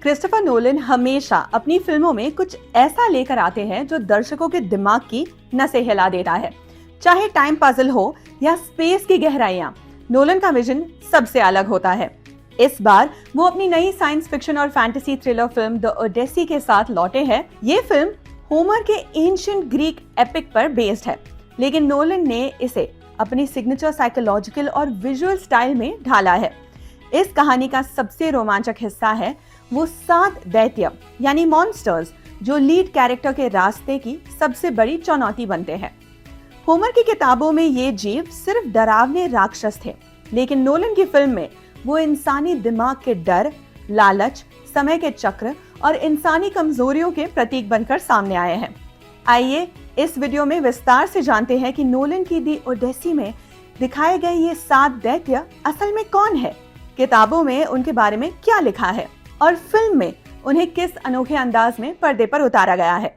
Christopher Nolan हमेशा अपनी फिल्मों में कुछ ऐसा लेकर आते हैं जो दर्शकों के दिमाग की नसें हिला देता है। चाहे टाइम पजल हो या स्पेस की गहराइयां, नोलन का विजन सबसे अलग होता है। इस बार वो अपनी नई साइंस फिक्शन और fantasy thriller film the Odyssey के साथ लौटे हैं। ये फिल्म होमर के एंशिएंट ग्रीक एपिक पर बेस्ड है, लेकिन नोलन ने इसे अपनी सिग्नेचर साइकोलॉजिकल और विजुअल स्टाइल में ढाला है। इस कहानी का सबसे रोमांचक हिस्सा है वो 7 दैत्य यानी मॉन्स्टर्स जो लीड कैरेक्टर के रास्ते की सबसे बड़ी चुनौती बनते हैं। होमर की किताबों में ये जीव सिर्फ डरावने राक्षस थे, लेकिन नोलन की फिल्म में वो इंसानी दिमाग के डर, लालच, समय के चक्र और इंसानी कमजोरियों के प्रतीक बनकर सामने आए हैं। आइए इस वीडियो में विस्तार से जानते हैं कि नोलन की दी ओडेसी में दिखाए गए ये 7 दैत्य असल में कौन है, किताबों में उनके बारे में क्या लिखा है और फिल्म में उन्हें किस अनोखे अंदाज में पर्दे पर उतारा गया है।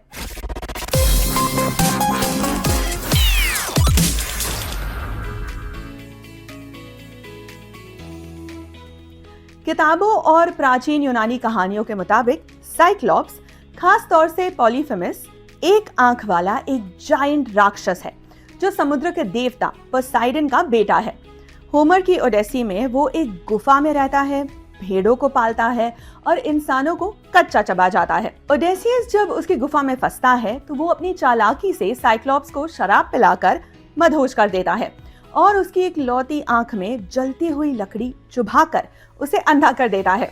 किताबों और प्राचीन यूनानी कहानियों के मुताबिक साइक्लॉप्स, खास तौर से पॉलीफेमस, एक आंख वाला एक जायंट राक्षस है जो समुद्र के देवता पोसाइडन का बेटा है। होमर की ओडेसी में वो एक गुफा में रहता है, भेड़ों को पालता है और इंसानों को कच्चा चबा जाता है। ओडेसियस जब उसकी गुफा में फंसता है तो वो अपनी चालाकी से साइक्लॉप्स को शराब पिलाकर मदहोश कर देता है और उसकी एक लौती आंख में जलती हुई लकड़ी चुभाकर उसे अंधा कर देता है।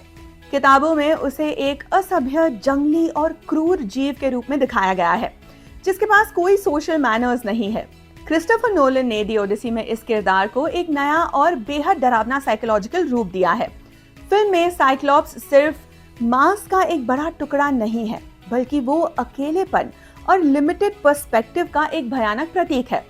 किताबों में उसे एक असभ्य, जंगली और क्रूर जीव के रूप में दिखाया गया है जिसके पास कोई सोशल मैनर्स नहीं है। क्रिस्टोफर नोलन ने दी ओडेसी में इस किरदार को एक नया और बेहद डरावना साइकोलॉजिकल रूप दिया है। फिल्म में साइक्लॉप्स सिर्फ मांस का एक बड़ा टुकड़ा नहीं है, बल्कि वो अकेलेपन और लिमिटेड पर्सपेक्टिव का एक भयानक प्रतीक है।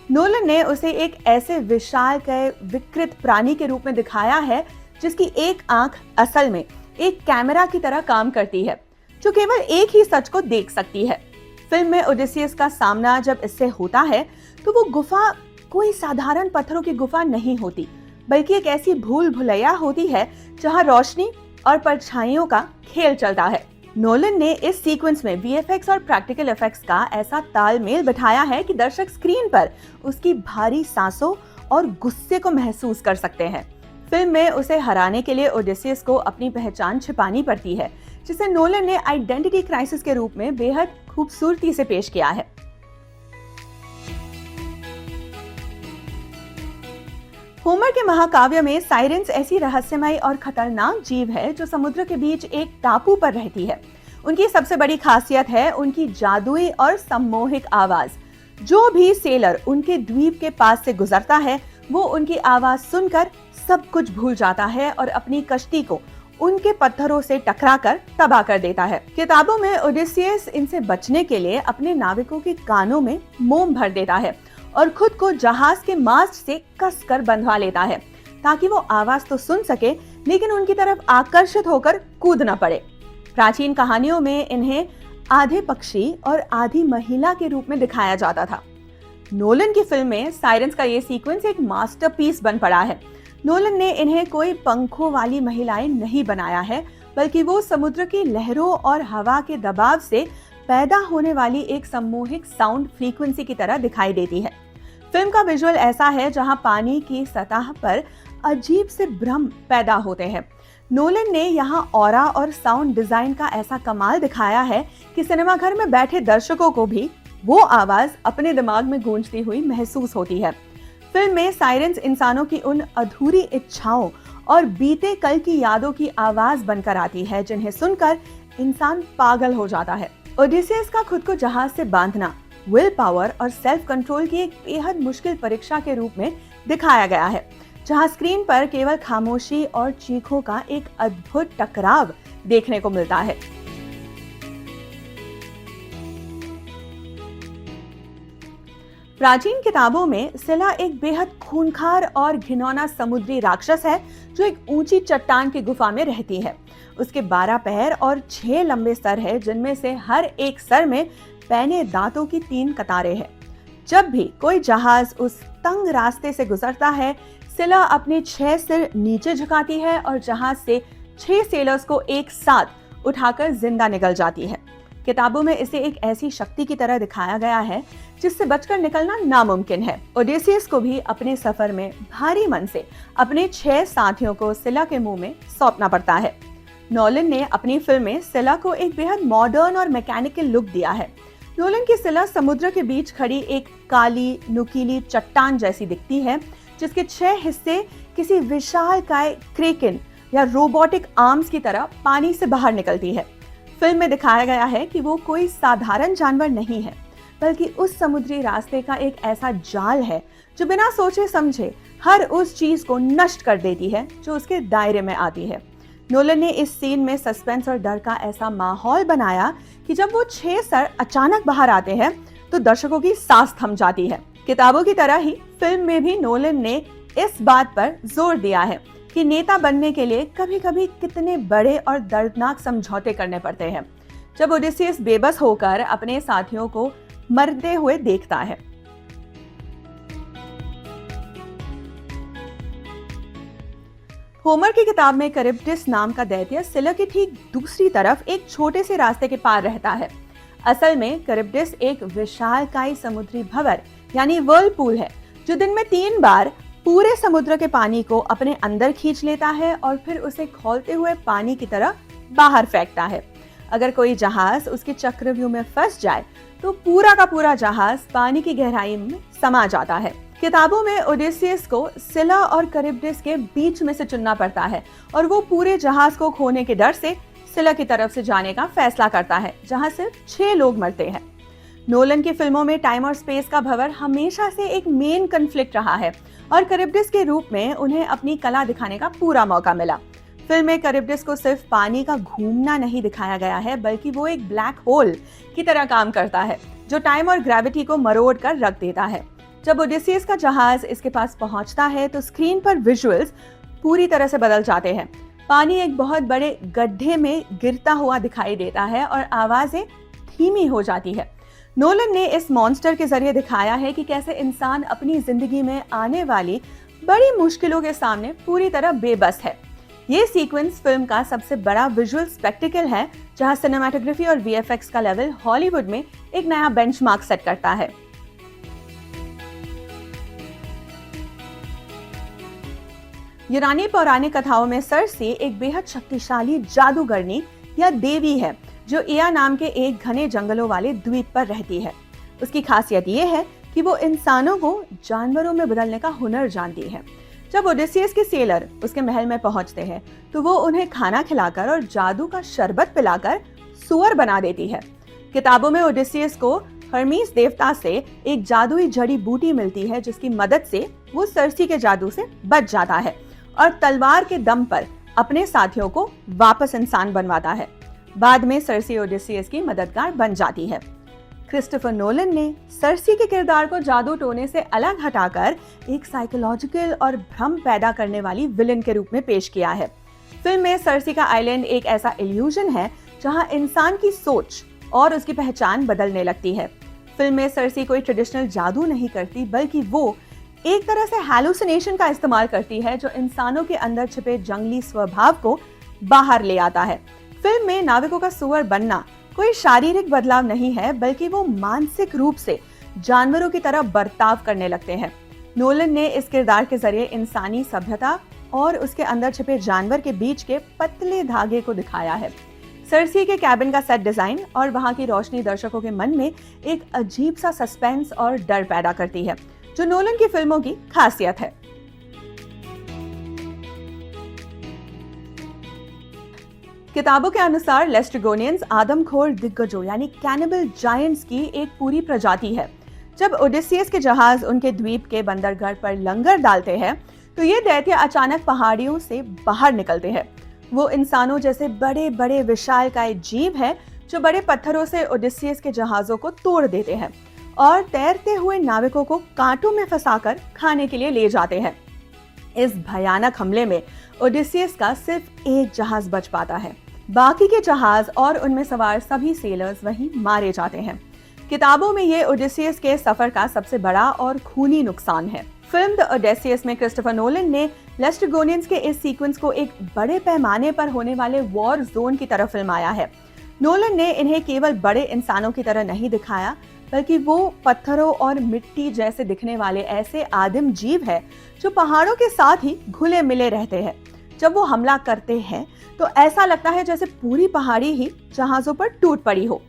नोलन ने उसे एक ऐसे विशालकाय विकृत प्राणी के रूप में दिखाया है जिसकी एक आंख असल में एक कैमरा की तरह काम करती है जो केवल एक ही सच को देख सकती है। फिल्म में ओडेसियस का सामना जब इससे होता है तो वो गुफा कोई साधारण पत्थरों की गुफा नहीं होती, बल्कि एक ऐसी भूल भुलैया होती है जहां रोशनी और परछाइयों का खेल चलता है। नोलन ने इस सीक्वेंस में वीएफएक्स और प्रैक्टिकल इफेक्ट्स का ऐसा तालमेल बिठाया है कि दर्शक स्क्रीन पर उसकी भारी सांसों और गुस्से को महसूस कर सकते हैं। फिल्म में उसे हराने के लिए ओडेसियस को अपनी पहचान छिपानी पड़ती है, जिसे नोलन ने आइडेंटिटी क्राइसिस के रूप में बेहद खूबसूरती से पेश किया है। होमर के महाकाव्य में साइरेंस ऐसी रहस्यमयी और खतरनाक जीव है जो समुद्र के बीच एक टापू पर रहती है। उनकी सबसे बड़ी खासियत है उनकी जादुई और सम्मोहित आवाज। जो भी सेलर उनके द्वीप के पास से गुजरता है वो उनकी आवाज सुनकर सब कुछ भूल जाता है और अपनी कश्ती को उनके पत्थरों से टकराकर तबाह कर देता है। किताबों में ओडेसियस इनसे बचने के लिए अपने नाविकों के कानों में मोम भर देता है और खुद को जहाज के मास्ट से कसकर बंधवा लेता है ताकि वो आवाज तो सुन सके लेकिन उनकी तरफ आकर्षित होकर कूद न पड़े। प्राचीन कहानियों में इन्हें आधे पक्षी और आधी महिला के रूप में दिखाया जाता था। नोलन की फिल्म में साइरेंस का ये सीक्वेंस एक मास्टरपीस बन पड़ा है। नोलन ने इन्हें कोई पंखों वाली महिलाएं नहीं बनाया है, बल्कि वो समुद्र की लहरों और हवा के दबाव से पैदा होने वाली एक सम्मोहित साउंड फ्रीक्वेंसी की तरह दिखाई देती है। फिल्म का विजुअल ऐसा है जहां पानी की सतह पर अजीब से भ्रम पैदा होते हैं। नोलन ने यहां ऑरा और साउंड डिजाइन का ऐसा कमाल दिखाया है कि सिनेमाघर में बैठे दर्शकों को भी वो आवाज अपने दिमाग में गूंजती हुई महसूस होती है। फिल्म में साइरेंस इंसानों की उन अधूरी इच्छाओं और बीते कल की यादों की आवाज बनकर आती है जिन्हें सुनकर इंसान पागल हो जाता है। ओडेसियस का खुद को जहाज से बांधना विल पावर और सेल्फ कंट्रोल की एक बेहद मुश्किल परीक्षा के रूप में दिखाया गया है, जहां स्क्रीन पर केवल खामोशी और चीखों का एक अद्भुत टकराव देखने को मिलता है। प्राचीन किताबों में सिला एक बेहद खूंखार और घिनौना समुद्री राक्षस है जो एक ऊंची चट्टान की गुफा में रहती है। उसके 12 पैर और 6 लंबे सर है, जिनमें से हर एक सर में पैने दांतों की 3 कतारें हैं। जब भी कोई जहाज उस तंग रास्ते से गुजरता है, सिला अपने 6 सिर नीचे झुकाती है और जहाज से 6 सेलर्स को एक साथ उठाकर जिंदा निकल जाती है। किताबों में इसे एक ऐसी शक्ति की तरह दिखाया गया है जिससे बचकर निकलना नामुमकिन है। ओडेसियस को भी अपने सफर में भारी मन से अपने 6 साथियों को सिला के मुंह में सौंपना पड़ता है। नोलन ने अपनी फिल्म में सिला को एक बेहद मॉडर्न और मैकेनिकल लुक दिया है। नोलन की सिला समुद्र के बीच खड़ी एक काली नुकीली चट्टान जैसी दिखती है, जिसके 6 हिस्से किसी विशालकाय क्रेकन या रोबोटिक आर्म्स की तरह पानी से बाहर निकलती है। फिल्म में दिखाया गया है कि वो कोई साधारण जानवर नहीं है, बल्कि उस समुद्री रास्ते का एक ऐसा जाल है जो बिना सोचे समझे हर उस चीज को नष्ट कर देती है जो उसके दायरे में आती है। नोलन ने इस सीन में सस्पेंस और डर का ऐसा माहौल बनाया कि जब वो 6 सर अचानक बाहर आते हैं तो दर्शकों की सांस थम जाती है। किताबों की तरह ही फिल्म में भी नोलन ने इस बात पर जोर दिया है कि नेता बनने के लिए कभी-कभी कितने बड़े और दर्दनाक समझौते करने पड़ते हैं। जब ओडेसियस बेबस होकर अपने साथियों को मरते हुए देखता है। होमर की किताब में करिप्टिस नाम का दैत्य सिला के ठीक दूसरी तरफ एक छोटे से रास्ते के पार रहता है। असल में करिप्टिस एक विशालकाय समुद्री भंवर यानी व्हर्लपूल है, जो दिन में 3 बार पूरे समुद्र के पानी को अपने अंदर खींच लेता है और फिर उसे खौलते हुए पानी की तरह बाहर फेंकता है। अगर कोई जहाज उसके चक्रव्यूह में फंस जाए तो पूरा का पूरा जहाज पानी की गहराई में समा जाता है। किताबों में ओडेसियस को सिला और करिप्टिस के बीच में से चुनना पड़ता है और वो पूरे जहाज को खोने के डर से सिला की तरफ से जाने का फैसला करता है, जहां सिर्फ 6 लोग मरते हैं। नोलन की फिल्मों में टाइम और स्पेस का भंवर हमेशा से एक मेन कन्फ्लिक्ट रहा है और करिप्टिस के रूप में उन्हें अपनी कला दिखाने का पूरा मौका मिला। फिल्म में करिप्टिस को सिर्फ पानी का घूमना नहीं दिखाया गया है, बल्कि वो एक ब्लैक होल की तरह काम करता है जो टाइम और ग्रेविटी को मरोड़ कर रख देता है। जब ओडेसियस का जहाज इसके पास पहुंचता है तो स्क्रीन पर विजुअल्स पूरी तरह से बदल जाते हैं। पानी एक बहुत बड़े गड्ढे में गिरता हुआ दिखाई देता है और आवाजें धीमी हो जाती है। नोलन ने इस मॉन्स्टर के जरिए दिखाया है कि कैसे इंसान अपनी जिंदगी में आने वाली बड़ी मुश्किलों के सामने पूरी तरह बेबस है। ये सीक्वेंस फिल्म का सबसे बड़ा विजुअल स्पेक्टिकल है, जहां सिनेमैटोग्राफी और वीएफएक्स का लेवल हॉलीवुड में एक नया बेंचमार्क सेट करता है। यूनानी पौराणिक कथाओं में सर्सी एक बेहद शक्तिशाली जादूगरनी या देवी है जो इया नाम के एक घने जंगलों वाले द्वीप पर रहती है। उसकी खासियत ये है कि वो इंसानों को जानवरों में बदलने का हुनर जानती है। जब ओडेसियस के सेलर उसके महल में पहुंचते हैं तो वो उन्हें खाना खिलाकर और जादू का शरबत पिलाकर सुअर बना देती है। किताबों में ओडेसियस को हर्मीस देवता से एक जादुई जड़ी बूटी मिलती है, जिसकी मदद से वो सर्सी के जादू से बच जाता है और तलवार के दम पर अपने साथियों को वापस इंसान बनवाता है। बाद में सर्सी ओडेसियस की मददगार बन जाती है। क्रिस्टोफर नोलन ने सर्सी के किरदार को जादू टोने से अलग हटाकर एक साइकोलॉजिकल और भ्रम पैदा करने वाली विलेन के रूप में पेश किया है। फिल्म में सर्सी का आइलैंड एक ऐसा इल्यूजन है जहां इंसान की सोच और उसकी पहचान बदलने लगती है। फिल्म में सर्सी कोई ट्रेडिशनल जादू नहीं करती, बल्कि वो एक तरह से हैलुसिनेशन का इस्तेमाल करती है जो इंसानों के अंदर छिपे जंगली स्वभाव को बाहर ले आता है। फिल्म में नाविकों का सुअर बनना कोई शारीरिक बदलाव नहीं है, बल्कि वो मानसिक रूप से जानवरों की तरह बर्ताव करने लगते हैं। नोलन ने इस किरदार के जरिए इंसानी सभ्यता और उसके अंदर छिपे जानवर के बीच के पतले धागे को दिखाया है। सर्सी के कैबिन का सेट डिजाइन और वहां की रोशनी दर्शकों के मन में एक अजीब सा सस्पेंस और डर पैदा करती है, जो नोलन की फिल्मों की खासियत है। किताबों के अनुसार लेस्ट्रिगोनियंस आदमखोर दिग्गजों यानी कैनिबल जायंट्स की एक पूरी प्रजाति है। जब ओडेसियस के जहाज उनके द्वीप के बंदरगाह पर लंगर डालते हैं तो ये दैत्य अचानक पहाड़ियों से बाहर निकलते हैं। वो इंसानों जैसे बड़े बड़े विशालकाय जीव है जो बड़े पत्थरों से ओडेसियस के जहाजों को तोड़ देते हैं और तैरते हुए नाविकों को कांटों में फंसाकर खाने के लिए ले जाते हैं। इस भयानक हमले में ओडेसियस का सिर्फ एक जहाज बच पाता है। बाकी के जहाज और उनमें सवार सभी सेलर्स वहीं मारे जाते हैं। किताबों में ये ओडेसियस के सफर का सबसे बड़ा और खूनी नुकसान है। फिल्म द ओडेसियस में क्रिस्टोफर नोलन ने लेस्ट्रिगोनियंस के इस सीक्वेंस को एक बड़े पैमाने पर होने वाले वॉर जोन की तरह फिल्माया है। नोलन ने इन्हें केवल बड़े इंसानों की तरह नहीं दिखाया, बल्कि वो पत्थरों और मिट्टी जैसे दिखने वाले ऐसे आदिम जीव है जो पहाड़ों के साथ ही घुले मिले रहते हैं। जब वो हमला करते हैं तो ऐसा लगता है जैसे पूरी पहाड़ी ही जहाजों पर टूट पड़ी हो।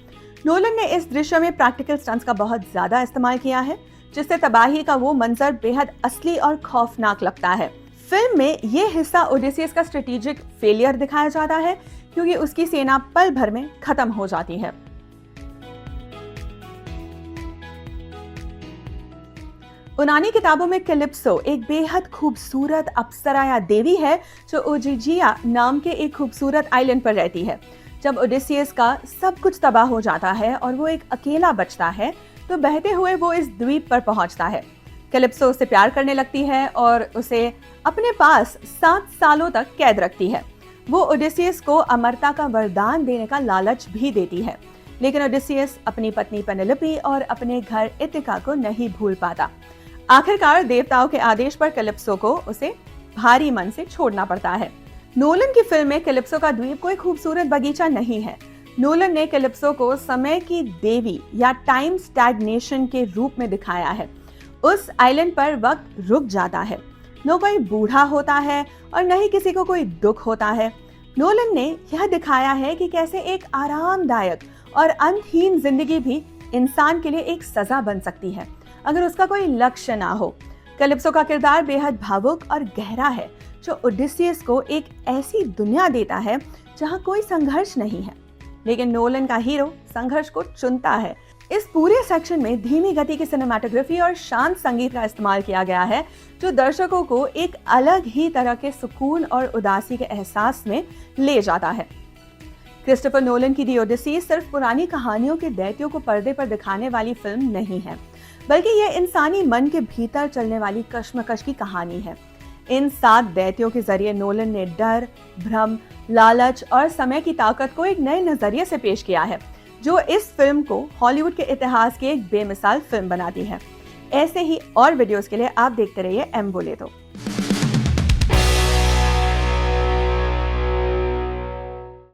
नोलन ने इस दृश्य में प्रैक्टिकल स्टंट्स का बहुत ज्यादा इस्तेमाल किया है, जिससे तबाही का वो मंजर बेहद असली और खौफनाक लगता है। फिल्म में ये हिस्सा ओडेसियस का स्ट्रेटेजिक फेलियर दिखाया जाता है, क्योंकि उसकी सेना पल भर में खत्म हो जाती है। यूनानी किताबों में कैलिप्सो एक बेहद खूबसूरत अप्सरा या देवी है जो ओजिजिया नाम के एक खूबसूरत आइलैंड पर रहती है। जब ओडेसियस का सब कुछ तबाह हो जाता है और वो एक अकेला बचता है, तो बहते हुए वो इस द्वीप पर पहुंचता है। कैलिप्सो उससे प्यार करने लगती है और उसे अपने पास 7 सालों तक कैद रखती है। वो ओडेसियस को अमरता का वरदान देने का लालच भी देती है, लेकिन ओडेसियस अपनी पत्नी पेनेलोपी और अपने घर इथिका को नहीं भूल पाता। आखिरकार देवताओं के आदेश पर कैलिप्सो को उसे भारी मन से छोड़ना पड़ता है। नोलन की फिल्म में कैलिप्सो का द्वीप कोई खूबसूरत बगीचा नहीं है। नोलन ने कैलिप्सो को समय की देवी या टाइम स्टैग्नेशन के रूप में दिखाया है। उस आइलैंड पर वक्त रुक जाता है, न कोई बूढ़ा होता है और न ही किसी को कोई दुख होता है। नोलन ने यह दिखाया है कि कैसे एक आरामदायक और अंतहीन जिंदगी भी इंसान के लिए एक सजा बन सकती है, अगर उसका कोई लक्ष्य ना हो। कैलिप्सो का किरदार बेहद भावुक और गहरा है, जो ओडेसियस को एक ऐसी दुनिया देता है जहां कोई संघर्ष नहीं है, लेकिन नोलन का हीरो संघर्ष को चुनता है। इस पूरे सेक्शन में धीमी गति की सिनेमैटोग्राफी और शांत संगीत का इस्तेमाल किया गया है, जो दर्शकों को एक अलग ही तरह के सुकून और उदासी के एहसास में ले जाता है। क्रिस्टोफर नोलन की दी ओडिसी सिर्फ पुरानी कहानियों के दैत्यों को पर्दे पर दिखाने वाली फिल्म नहीं है, बल्कि यह इंसानी मन के भीतर चलने वाली कश्मकश की कहानी है। इन 7 दैत्यों के जरिए नोलन ने डर, भ्रम, लालच और समय की ताकत को एक नए नजरिए से पेश किया है, जो इस फिल्म को हॉलीवुड के इतिहास की एक बेमिसाल फिल्म बनाती है। ऐसे ही और वीडियोस के लिए आप देखते रहिए एम बोले तो।